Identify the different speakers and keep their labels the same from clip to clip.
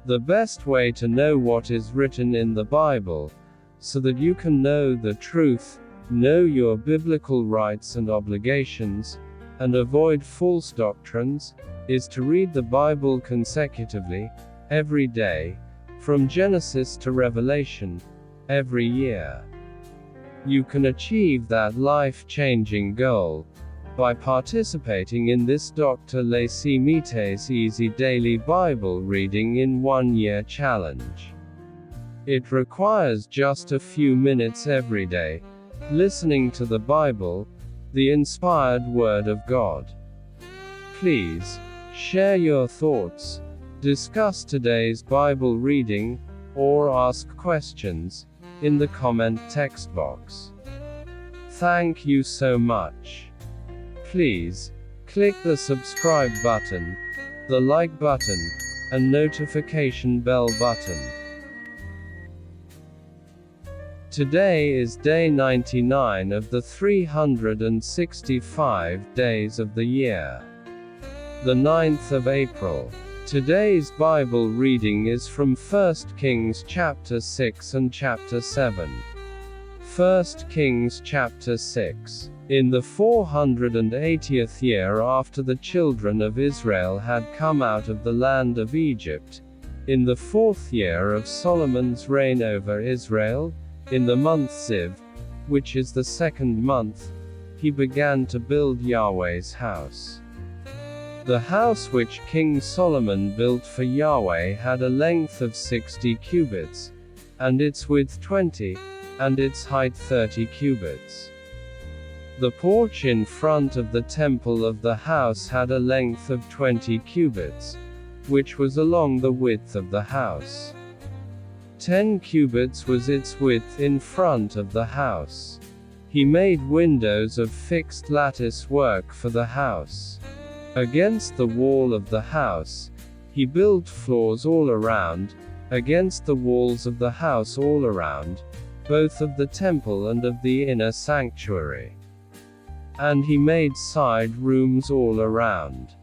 Speaker 1: The best way to know what is written in the Bible, so that you can know the truth, know your biblical rights and obligations, and avoid false doctrines, is to read the Bible consecutively, every day, from Genesis to Revelation, every year. You can achieve that life-changing goal by participating in this Dr. Leesi Mitee's Easy Daily Bible Reading in 1 Year Challenge. It requires just a few minutes every day, listening to the Bible, the inspired Word of God. Please share your thoughts, discuss today's Bible reading, or ask questions in the comment text box. Thank you so much. Please click the subscribe button, the like button, and notification bell button. Today is day 99 of the 365 days of the year. The 9th of April. Today's Bible reading is from 1 Kings chapter 6 and chapter 7. 1 Kings chapter 6. In the 480th year after the children of Israel had come out of the land of Egypt, in the 4th year of Solomon's reign over Israel, in the month Ziv, which is the 2nd month, he began to build Yahweh's house. The house which King Solomon built for Yahweh had a length of 60 cubits, and its width 20, and its height 30 cubits. The porch in front of the temple of the house had a length of 20 cubits, which was along the width of the house. 10 cubits was its width in front of the house. He made windows of fixed lattice work for the house. Against the wall of the house, he built floors all around, against the walls of the house all around, both of the temple and of the inner sanctuary. And he made side rooms all around.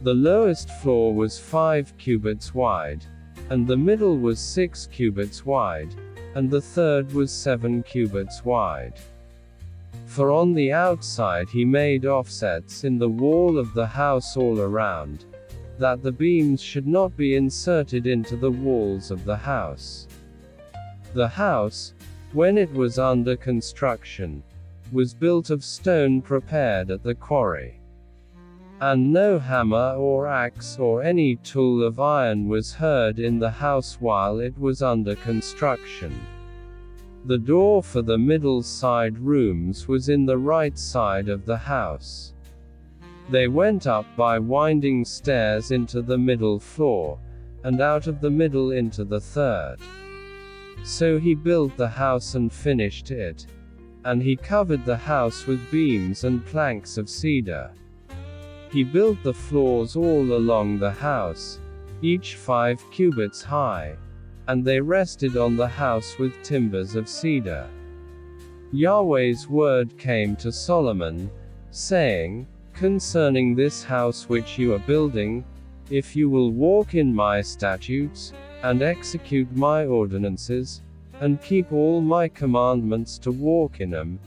Speaker 1: The lowest floor was 5 cubits wide, and the middle was 6 cubits wide, and the third was 7 cubits wide. For on the outside he made offsets in the wall of the house all around, that the beams should not be inserted into the walls of the house. The house, when it was under construction, was built of stone prepared at the quarry. And no hammer or axe or any tool of iron was heard in the house while it was under construction. The door for the middle side rooms was in the right side of the house. They went up by winding stairs into the middle floor, and out of the middle into the third. So he built the house and finished it. And he covered the house with beams and planks of cedar. He built the floors all along the house, each 5 cubits high, and they rested on the house with timbers of cedar. Yahweh's word came to Solomon, saying, Concerning this house which you are building, if you will walk in my statutes, and execute my ordinances, and keep all my commandments to walk in them,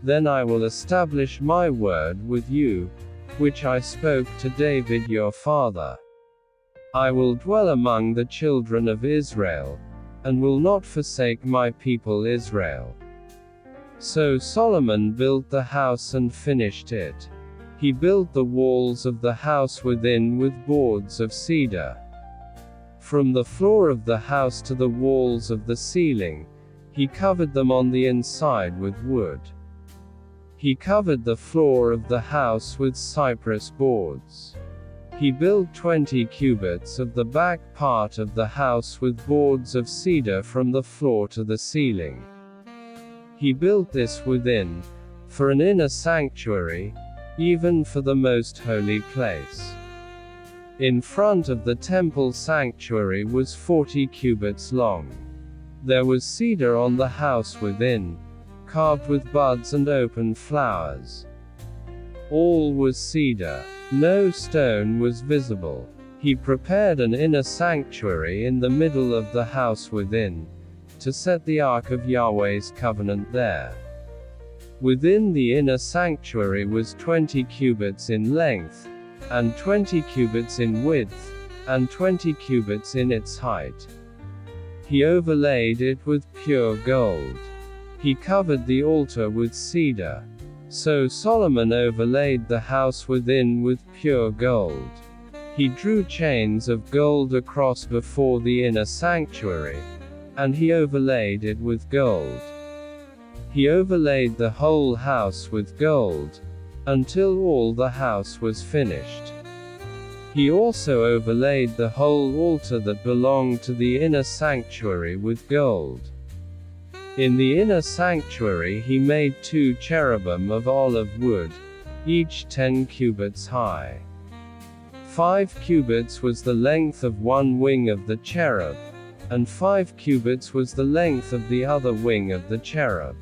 Speaker 1: then I will establish my word with you, which I spoke to David your father. I will dwell among the children of Israel, and will not forsake my people Israel. So Solomon built the house and finished it. He built the walls of the house within with boards of cedar. From the floor of the house to the walls of the ceiling, he covered them on the inside with wood. He covered the floor of the house with cypress boards. He built 20 cubits of the back part of the house with boards of cedar from the floor to the ceiling. He built this within, for an inner sanctuary, even for the most holy place. In front of the temple sanctuary was 40 cubits long. There was cedar on the house within, carved with buds and open flowers. All was cedar. No stone was visible. He prepared an inner sanctuary in the middle of the house within, to set the ark of Yahweh's covenant there. Within the inner sanctuary was 20 cubits in length, and 20 cubits in width, and 20 cubits in its height. He overlaid it with pure gold. He covered the altar with cedar. So Solomon overlaid the house within with pure gold. He drew chains of gold across before the inner sanctuary, and he overlaid it with gold. He overlaid the whole house with gold, until all the house was finished. He also overlaid the whole altar that belonged to the inner sanctuary with gold. In the inner sanctuary he made 2 cherubim of olive wood, each 10 cubits high. 5 cubits was the length of one wing of the cherub, and 5 cubits was the length of the other wing of the cherub.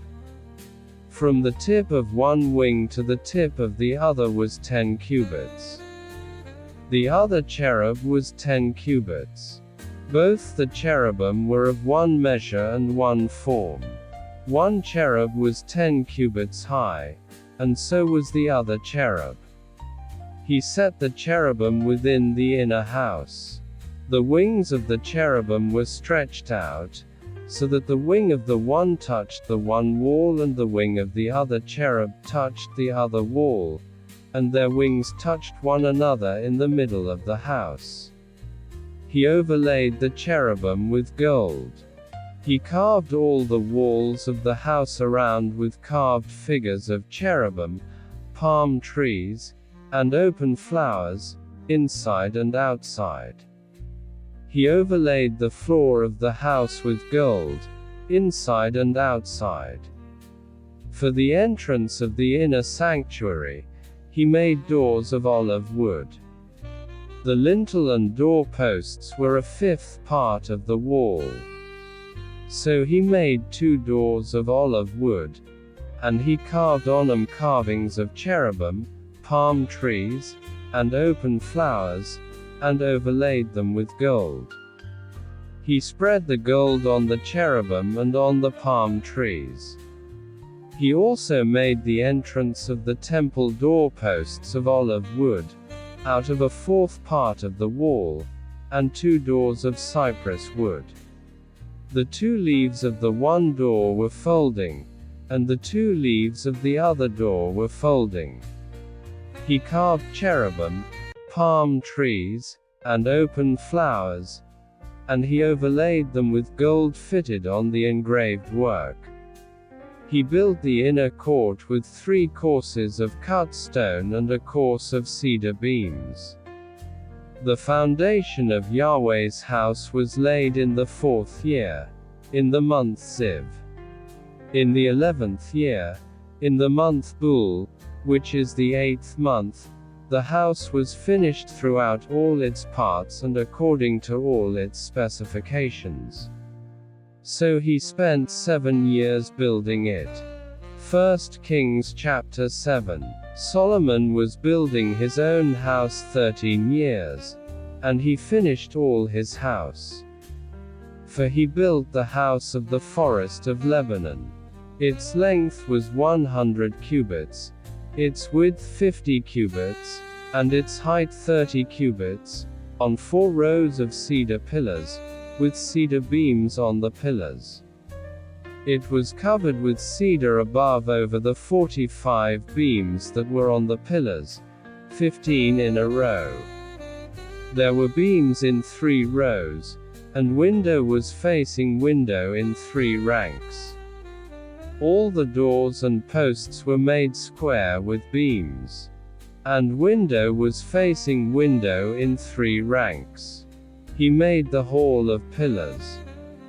Speaker 1: From the tip of one wing to the tip of the other was 10 cubits. The other cherub was 10 cubits. Both the cherubim were of one measure and one form. One cherub was 10 cubits high, and so was the other cherub. He set the cherubim within the inner house. The wings of the cherubim were stretched out, so that the wing of the one touched the one wall and the wing of the other cherub touched the other wall, and their wings touched one another in the middle of the house. He overlaid the cherubim with gold. He carved all the walls of the house around with carved figures of cherubim, palm trees, and open flowers, inside and outside. He overlaid the floor of the house with gold, inside and outside. For the entrance of the inner sanctuary, he made doors of olive wood. The lintel and door posts were a 5th part of the wall. So he made 2 doors of olive wood, and he carved on them carvings of cherubim, palm trees, and open flowers, and overlaid them with gold. He spread the gold on the cherubim and on the palm trees. He also made the entrance of the temple doorposts of olive wood, out of a 4th part of the wall, and 2 doors of cypress wood. The 2 leaves of the one door were folding, and the 2 leaves of the other door were folding. He carved cherubim, palm trees, and open flowers, and he overlaid them with gold fitted on the engraved work. He built the inner court with 3 courses of cut stone and a course of cedar beams. The foundation of Yahweh's house was laid in the 4th year, in the month Ziv. In the 11th year, in the month Bul, which is the 8th month, the house was finished throughout all its parts and according to all its specifications. So he spent 7 years building it. 1 Kings chapter 7. Solomon was building his own house 13 years, and he finished all his house. For he built the house of the forest of Lebanon. Its length was 100 cubits, its width 50 cubits, and its height 30 cubits, on 4 rows of cedar pillars, with cedar beams on the pillars. It was covered with cedar above over the 45 beams that were on the pillars, 15 in a row. There were beams in 3 rows, and window was facing window in 3 ranks. All the doors and posts were made square with beams. And window was facing window in 3 ranks. He made the hall of pillars.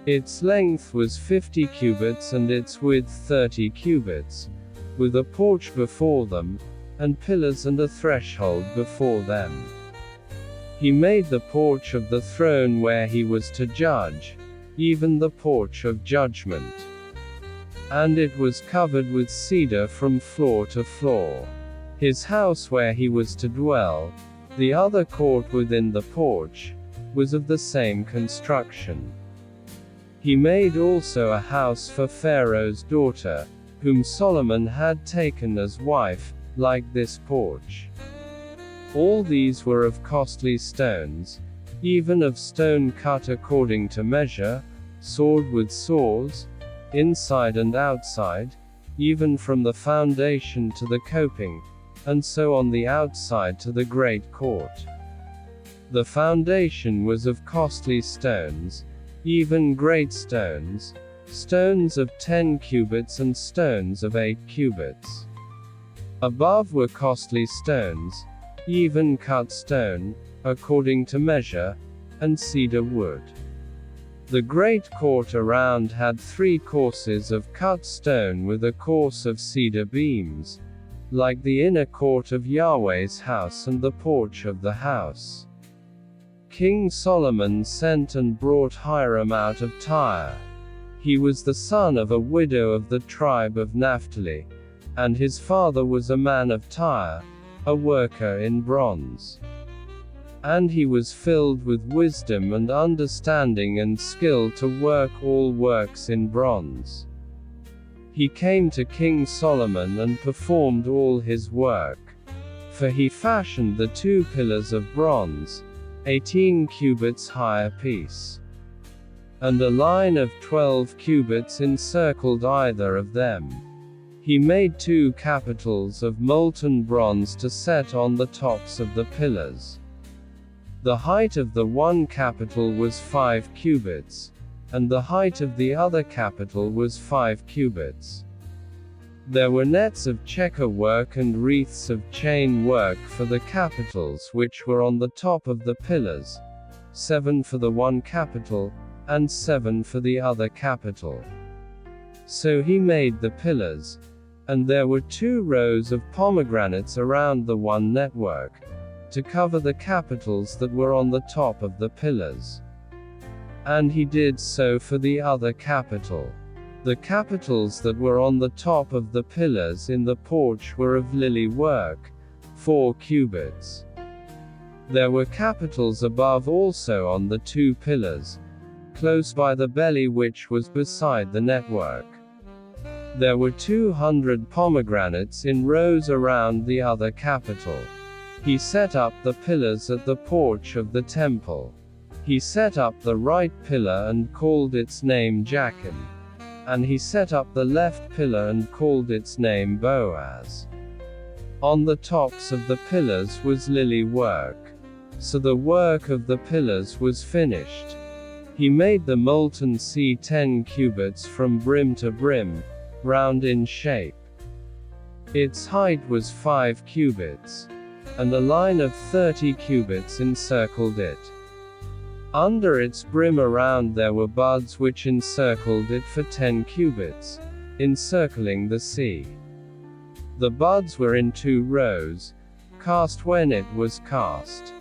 Speaker 1: Its length was 50 cubits and its width 30 cubits, with a porch before them, and pillars and a threshold before them. He made the porch of the throne where he was to judge, even the porch of judgment. And it was covered with cedar from floor to floor. His house where he was to dwell, The other court within the porch was of the same construction. He made also a house for Pharaoh's daughter, whom Solomon had taken as wife, like this porch. All these were of costly stones, even of stone cut according to measure, sawed with saws, inside and outside, even from the foundation to the coping, and so on the outside to the great court. The foundation was of costly stones, even great stones, stones of 10 cubits and stones of 8 cubits. Above were costly stones, even cut stone, according to measure, and cedar wood. The great court around had 3 courses of cut stone with a course of cedar beams, like the inner court of Yahweh's house and the porch of the house. King Solomon sent and brought Hiram out of Tyre. He was the son of a widow of the tribe of Naphtali, and his father was a man of Tyre, a worker in bronze. And he was filled with wisdom and understanding and skill to work all works in bronze. He came to King Solomon and performed all his work. For he fashioned the 2 pillars of bronze, 18 cubits high apiece. And a line of 12 cubits encircled either of them. He made 2 capitals of molten bronze to set on the tops of the pillars. The height of the one capital was 5 cubits, and the height of the other capital was 5 cubits. There were nets of checker work and wreaths of chain work for the capitals which were on the top of the pillars, 7 for the one capital, and 7 for the other capital. So he made the pillars, and there were 2 rows of pomegranates around the one network, to cover the capitals that were on the top of the pillars. And he did so for the other capital. The capitals that were on the top of the pillars in the porch were of lily work, 4 cubits. There were capitals above also on the 2 pillars, close by the belly which was beside the network. There were 200 pomegranates in rows around the other capital. He set up the pillars at the porch of the temple. He set up the right pillar and called its name Jachin. And he set up the left pillar and called its name Boaz. On the tops of the pillars was lily work. So the work of the pillars was finished. He made the molten sea 10 cubits from brim to brim, round in shape. Its height was 5 cubits. And a line of 30 cubits encircled it. Under its brim around there were buds which encircled it for 10 cubits, encircling the sea. The buds were in 2 rows, cast when it was cast.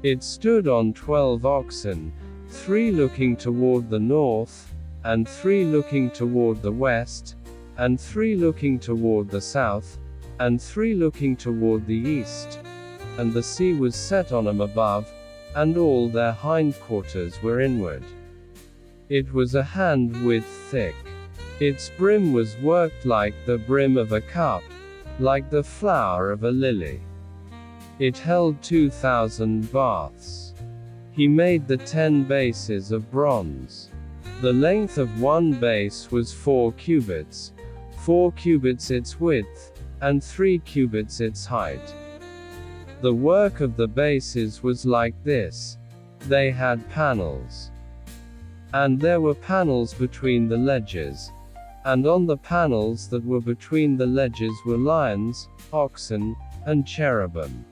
Speaker 1: It stood on 12 oxen, 3 looking toward the north, and 3 looking toward the west, and 3 looking toward the south, and 3 looking toward the east. And the sea was set on them above, and all their hindquarters were inward. It was a hand-width thick. Its brim was worked like the brim of a cup, like the flower of a lily. It held 2,000 baths. He made the 10 bases of bronze. The length of one base was 4 cubits, 4 cubits its width, and 3 cubits its height. The work of the bases was like this. They had panels. And there were panels between the ledges. And on the panels that were between the ledges were lions, oxen, and cherubim.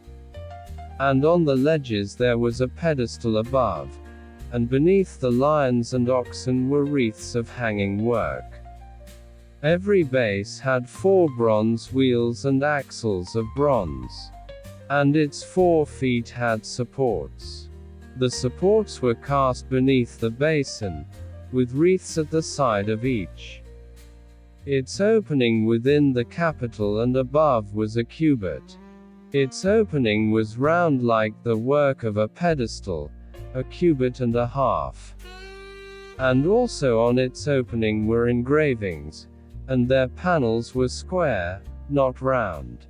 Speaker 1: And on the ledges there was a pedestal above. And beneath the lions and oxen were wreaths of hanging work. Every base had 4 bronze wheels and axles of bronze. And its 4 feet had supports. The supports were cast beneath the basin, with wreaths at the side of each. Its opening within the capital and above was a cubit. Its opening was round like the work of a pedestal, a cubit and a half. And also on its opening were engravings, and their panels were square, not round.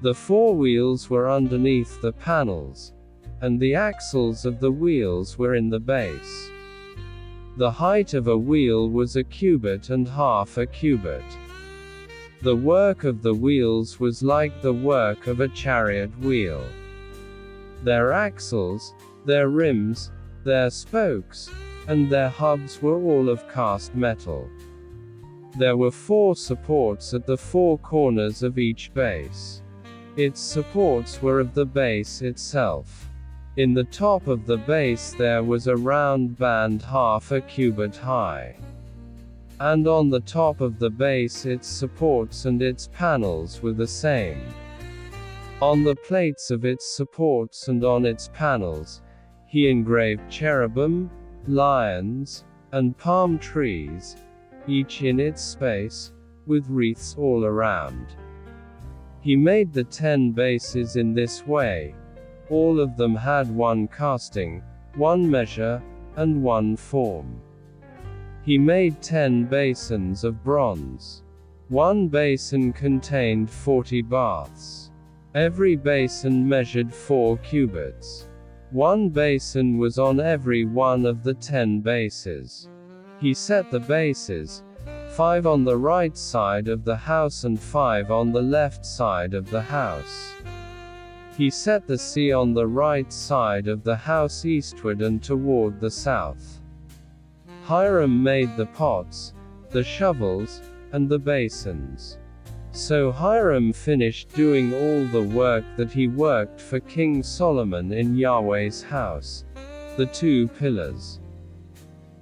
Speaker 1: The four wheels were underneath the panels, and the axles of the wheels were in the base. The height of a wheel was a cubit and half a cubit. The work of the wheels was like the work of a chariot wheel. Their axles, their rims, their spokes, and their hubs were all of cast metal. There were 4 supports at the 4 corners of each base. Its supports were of the base itself. In the top of the base there was a round band half a cubit high. And on the top of the base its supports and its panels were the same. On the plates of its supports and on its panels, he engraved cherubim, lions, and palm trees, each in its space, with wreaths all around. He made the 10 bases in this way. All of them had 1 casting, 1 measure, and 1 form. He made 10 basins of bronze. 1 basin contained 40 baths. Every basin measured 4 cubits. 1 basin was on every one of the 10 bases. He set the bases, 5 on the right side of the house and 5 on the left side of the house. He set the sea on the right side of the house eastward and toward the south. Hiram made the pots, the shovels, and the basins. So Hiram finished doing all the work that he worked for King Solomon in Yahweh's house, the 2 pillars,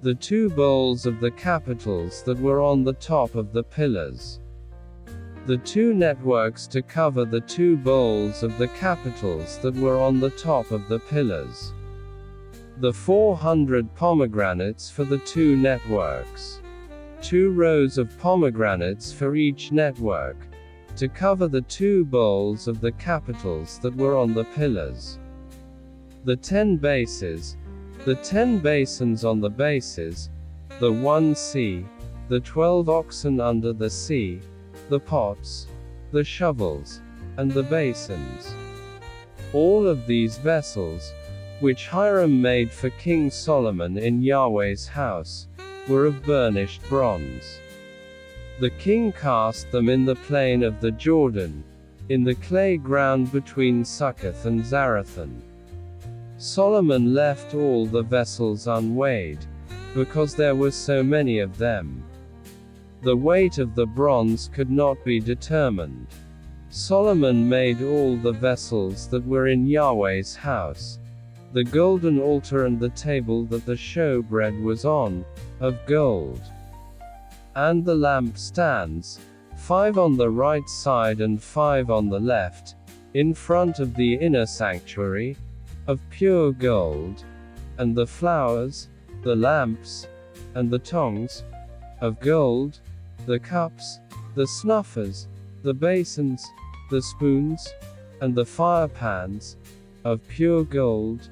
Speaker 1: the 2 bowls of the capitals that were on the top of the pillars, the 2 networks to cover the 2 bowls of the capitals that were on the top of the pillars, the 400 pomegranates for the 2 networks, 2 rows of pomegranates for each network, to cover the 2 bowls of the capitals that were on the pillars, the 10 bases, the 10 basins on the bases, the 1 sea, the 12 oxen under the sea, the pots, the shovels, and the basins. All of these vessels, which Hiram made for King Solomon in Yahweh's house, were of burnished bronze. The king cast them in the plain of the Jordan, in the clay ground between Succoth and Zarethan. Solomon left all the vessels unweighed, because there were so many of them. The weight of the bronze could not be determined. Solomon made all the vessels that were in Yahweh's house, the golden altar and the table that the showbread was on, of gold. And the lampstands, 5 on the right side and 5 on the left, in front of the inner sanctuary, of pure gold, and the flowers, the lamps, and the tongs, of gold, the cups, the snuffers, the basins, the spoons, and the firepans, of pure gold,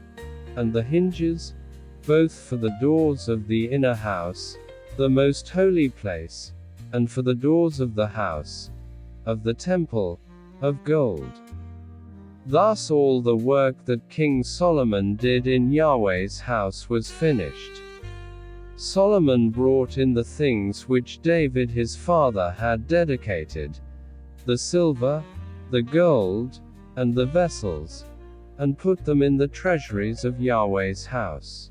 Speaker 1: and the hinges, both for the doors of the inner house, the most holy place, and for the doors of the house, of the temple, of gold. Thus all the work that King Solomon did in Yahweh's house was finished. Solomon brought in the things which David his father had dedicated, the silver, the gold, and the vessels, and put them in the treasuries of Yahweh's house.